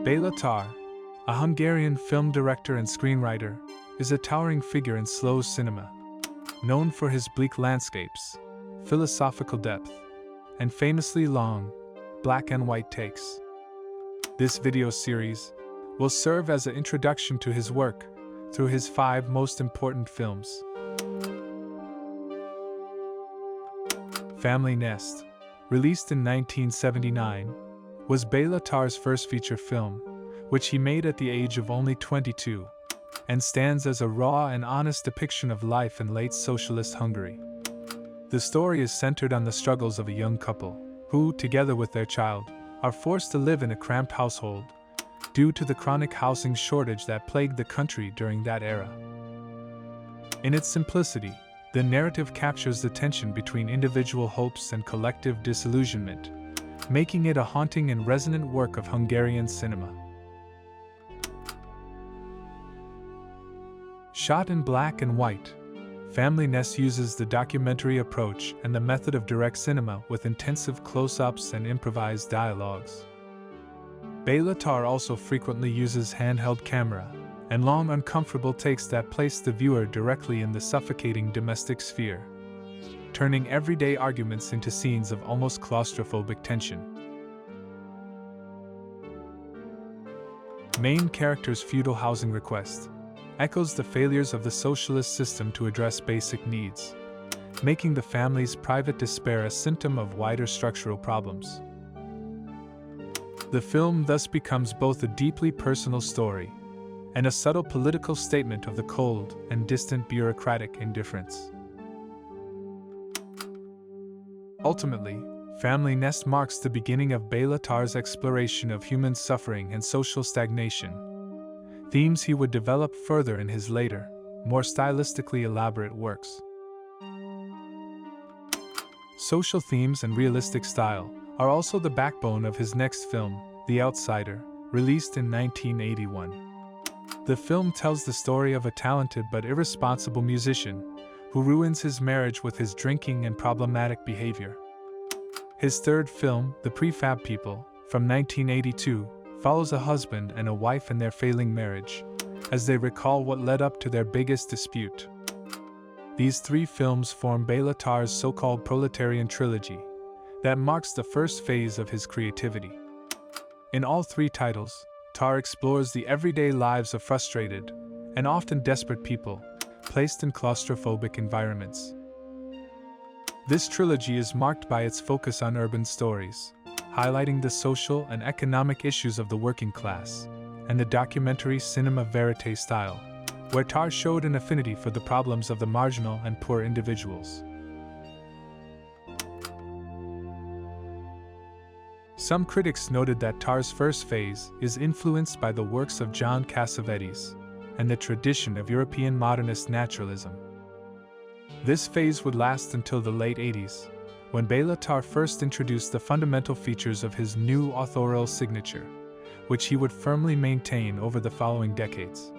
Béla Tarr, a Hungarian film director and screenwriter, is a towering figure in slow cinema, known for his bleak landscapes, philosophical depth, and famously long, black and white takes. This video series will serve as an introduction to his work through his 5 most important films. Family Nest, released in 1979, was Béla Tarr's first feature film, which he made at the age of only 22, and stands as a raw and honest depiction of life in late socialist Hungary. The story is centered on the struggles of a young couple, who, together with their child, are forced to live in a cramped household due to the chronic housing shortage that plagued the country during that era. In its simplicity, the narrative captures the tension between individual hopes and collective disillusionment, making it a haunting and resonant work of Hungarian cinema. Shot in black and white, Family Nest uses the documentary approach and the method of direct cinema with intensive close-ups and improvised dialogues. Béla Tarr also frequently uses handheld camera and long uncomfortable takes that place the viewer directly in the suffocating domestic sphere, turning everyday arguments into scenes of almost claustrophobic tension. Main character's feudal housing request echoes the failures of the socialist system to address basic needs, making the family's private despair a symptom of wider structural problems. The film thus becomes both a deeply personal story and a subtle political statement of the cold and distant bureaucratic indifference. Ultimately, Family Nest marks the beginning of Béla Tarr's exploration of human suffering and social stagnation, themes he would develop further in his later, more stylistically elaborate works. Social themes and realistic style are also the backbone of his next film, The Outsider, released in 1981. The film tells the story of a talented but irresponsible musician who ruins his marriage with his drinking and problematic behavior. His third film, The Prefab People, from 1982, follows a husband and a wife in their failing marriage, as they recall what led up to their biggest dispute. These 3 films form Béla Tarr's so-called Proletarian Trilogy, that marks the first phase of his creativity. In all 3 titles, Tarr explores the everyday lives of frustrated and often desperate people, placed in claustrophobic environments. This trilogy is marked by its focus on urban stories, highlighting the social and economic issues of the working class, and the documentary cinema verite style, where Tarr showed an affinity for the problems of the marginal and poor individuals. Some critics noted that Tarr's first phase is influenced by the works of John Cassavetes and the tradition of European modernist naturalism. This phase would last until the late 80s, when Béla Tarr first introduced the fundamental features of his new authorial signature, which he would firmly maintain over the following decades.